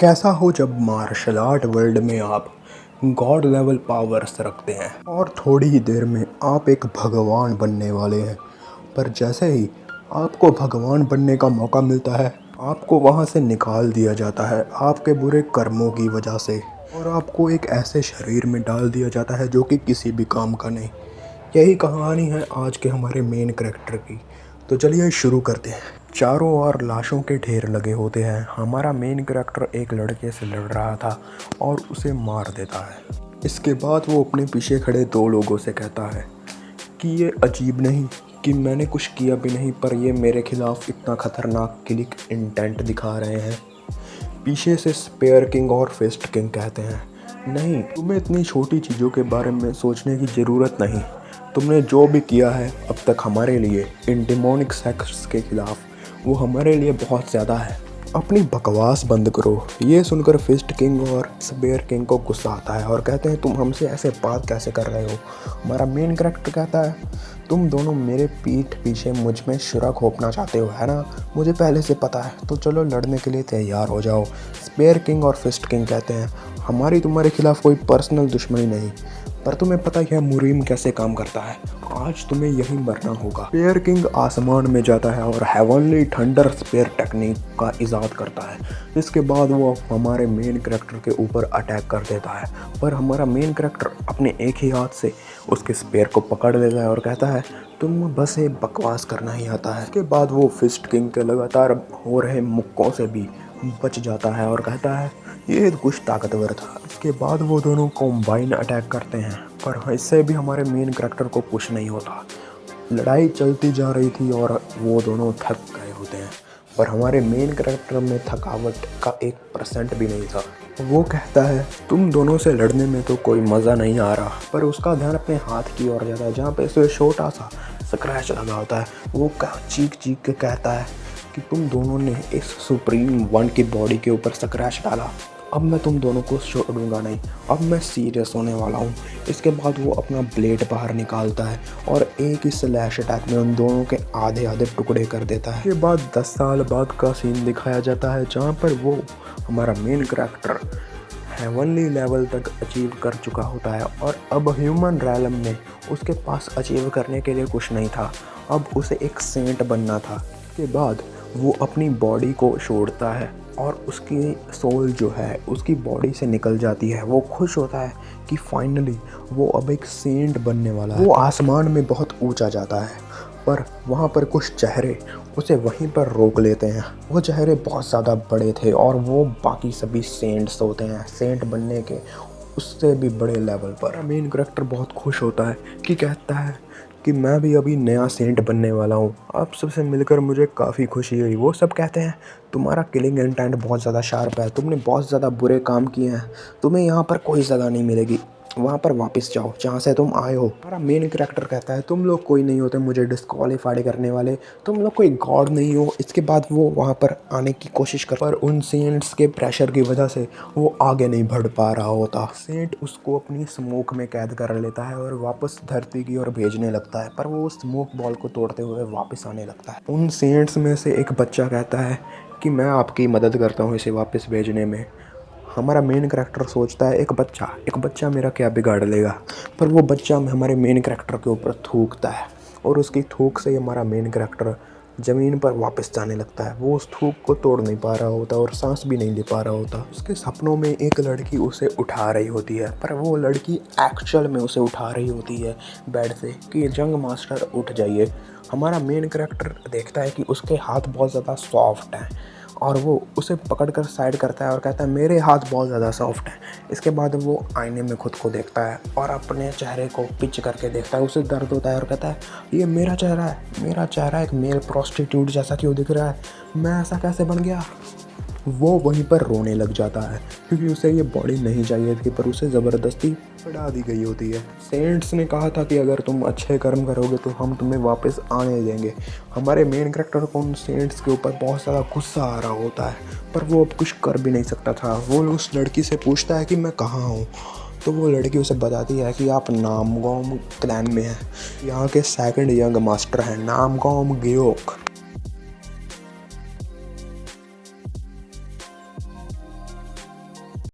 कैसा हो जब मार्शल आर्ट वर्ल्ड में आप गॉड लेवल पावर्स रखते हैं और थोड़ी ही देर में आप एक भगवान बनने वाले हैं। पर जैसे ही आपको भगवान बनने का मौका मिलता है, आपको वहां से निकाल दिया जाता है आपके बुरे कर्मों की वजह से, और आपको एक ऐसे शरीर में डाल दिया जाता है जो कि किसी भी काम का नहीं। यही कहानी है आज के हमारे मेन कैरेक्टर की। तो चलिए शुरू करते हैं। चारों ओर लाशों के ढेर लगे होते हैं। हमारा मेन कैरेक्टर एक लड़के से लड़ रहा था और उसे मार देता है। इसके बाद वो अपने पीछे खड़े दो लोगों से कहता है कि ये अजीब नहीं कि मैंने कुछ किया भी नहीं, पर ये मेरे खिलाफ इतना खतरनाक किलिंग इंटेंट दिखा रहे हैं। पीछे से स्पेयर किंग और फिस्ट किंग कहते हैं, नहीं, तुम्हें इतनी छोटी चीज़ों के बारे में सोचने की ज़रूरत नहीं। तुमने जो भी किया है अब तक हमारे लिए इन डिमोनिक सेक्ट्स के खिलाफ, वो हमारे लिए बहुत ज़्यादा है। अपनी बकवास बंद करो। ये सुनकर फिस्ट किंग और स्पेयर किंग को गुस्सा आता है और कहते हैं, तुम हमसे ऐसे बात कैसे कर रहे हो। हमारा मेन कैरेक्टर कहता है, तुम दोनों मेरे पीठ पीछे मुझ में शुरा घोंपना चाहते हो, है ना। मुझे पहले से पता है, तो चलो लड़ने के लिए तैयार हो जाओ। स्पेयर किंग और फिस्ट किंग कहते हैं, हमारी तुम्हारे खिलाफ कोई पर्सनल दुश्मनी नहीं, पर तुम्हें पता है मुरीम कैसे काम करता है। आज तुम्हें यहीं मरना होगा। स्पेयर किंग आसमान में जाता है और हेवनली थंडर स्पेयर टेक्निक का इजाद करता है। इसके बाद वो हमारे मेन कैरेक्टर के ऊपर अटैक कर देता है, पर हमारा मेन कैरेक्टर अपने एक ही हाथ से उसके स्पेयर को पकड़ लेता है और कहता है, तुम बस ये बकवास करना ही आता है। इसके बाद वो फिस्ट किंग के लगातार हो रहे मुक्कों से भी बच जाता है और कहता है, ये कुछ ताकतवर था। इसके बाद वो दोनों कॉम्बाइन अटैक करते हैं, पर इससे भी हमारे मेन कैरेक्टर को कुछ नहीं होता। लड़ाई चलती जा रही थी और वो दोनों थक गए होते हैं, पर हमारे मेन कैरेक्टर में थकावट का 1% भी नहीं था। वो कहता है, तुम दोनों से लड़ने में तो कोई मज़ा नहीं आ रहा, पर उसका ध्यान अपने हाथ की ओर जाता है जहाँ पे उसे छोटा सा स्क्रैच लगा होता है। वो चीख चीख के कहता है कि तुम दोनों ने इस सुप्रीम वन की बॉडी के ऊपर स्क्रैच डाला, अब मैं तुम दोनों को छोड़ूंगा नहीं, अब मैं सीरियस होने वाला हूँ। इसके बाद वो अपना ब्लेड बाहर निकालता है और एक ही स्लैश अटैक में उन दोनों के आधे आधे टुकड़े कर देता है। इसके बाद 10 साल बाद का सीन दिखाया जाता है जहाँ पर वो हमारा मेन कैरेक्टर हेवनली लेवल तक अचीव कर चुका होता है और अब ह्यूमन रैलम में उसके पास अचीव करने के लिए कुछ नहीं था। अब उसे एक सेंट बनना था। इसके बाद वो अपनी बॉडी को छोड़ता है और उसकी सोल जो है उसकी बॉडी से निकल जाती है। वो खुश होता है कि फाइनली वो अब एक सेंट बनने वाला है। वो आसमान में बहुत ऊंचा जाता है, पर वहाँ पर कुछ चेहरे उसे वहीं पर रोक लेते हैं। वो चेहरे बहुत ज़्यादा बड़े थे और वो बाकी सभी सेंट्स होते हैं, सेंट बनने के उससे भी बड़े लेवल पर। मेन कैरेक्टर बहुत खुश होता है कि कहता है कि मैं भी अभी नया सेंट बनने वाला हूँ। आप सबसे मिलकर मुझे काफ़ी खुशी हुई। वो सब कहते हैं, तुम्हारा किलिंग इंटेंट बहुत ज़्यादा शार्प है, तुमने बहुत ज़्यादा बुरे काम किए हैं, तुम्हें यहाँ पर कोई सज़ा नहीं मिलेगी, वहाँ पर वापस जाओ जहाँ से तुम आए हो। हमारा मेन कैरेक्टर कहता है, तुम लोग कोई नहीं होते मुझे डिस्क्वालीफाई करने वाले, तुम लोग कोई गॉड नहीं हो। इसके बाद वो वहाँ पर आने की कोशिश कर, पर उन सेंट्स के प्रेशर की वजह से वो आगे नहीं बढ़ पा रहा होता। सेंट उसको अपनी स्मोक में कैद कर लेता है और वापस धरती की ओर भेजने लगता है, पर वो स्मोक बॉल को तोड़ते हुए वापस आने लगता है। उन सेंट्स में से एक बच्चा कहता है कि मैं आपकी मदद करता हूँ इसे वापस भेजने में। हमारा मेन कैरेक्टर सोचता है, एक बच्चा मेरा क्या बिगाड़ लेगा, पर वो बच्चा हमारे मेन कैरेक्टर के ऊपर थूकता है और उसकी थूक से हमारा मेन कैरेक्टर ज़मीन पर वापस जाने लगता है। वो उस थूक को तोड़ नहीं पा रहा होता और सांस भी नहीं ले पा रहा होता। उसके सपनों में एक लड़की उसे उठा रही होती है, पर वो लड़की एक्चुअल में उसे उठा रही होती है बेड से कि जंग मास्टर उठ जाइए। हमारा मेन कैरेक्टर देखता है कि उसके हाथ बहुत ज़्यादा सॉफ्ट हैं और वो उसे पकड़कर साइड करता है और कहता है, मेरे हाथ बहुत ज़्यादा सॉफ्ट हैं। इसके बाद वो आईने में खुद को देखता है और अपने चेहरे को पिच करके देखता है। उसे दर्द होता है और कहता है, ये मेरा चेहरा एक मेल प्रोस्टिट्यूट जैसा क्यों दिख रहा है, मैं ऐसा कैसे बन गया। वो वहीं पर रोने लग जाता है क्योंकि उसे ये बॉडी नहीं चाहिए थी, पर उसे ज़बरदस्ती बढ़ा दी गई होती है। सेंट्स ने कहा था कि अगर तुम अच्छे कर्म करोगे तो हम तुम्हें वापस आने देंगे। हमारे मेन कैरेक्टर को उन सेंट्स के ऊपर बहुत ज़्यादा गुस्सा आ रहा होता है, पर वो अब कुछ कर भी नहीं सकता था। वो उस लड़की से पूछता है कि मैं कहाँ हूँ, तो वो लड़की उसे बताती है कि आप नामगोम क्लैन में हैं, यहाँ के सेकंड यंग मास्टर हैं नामगोम गियोक।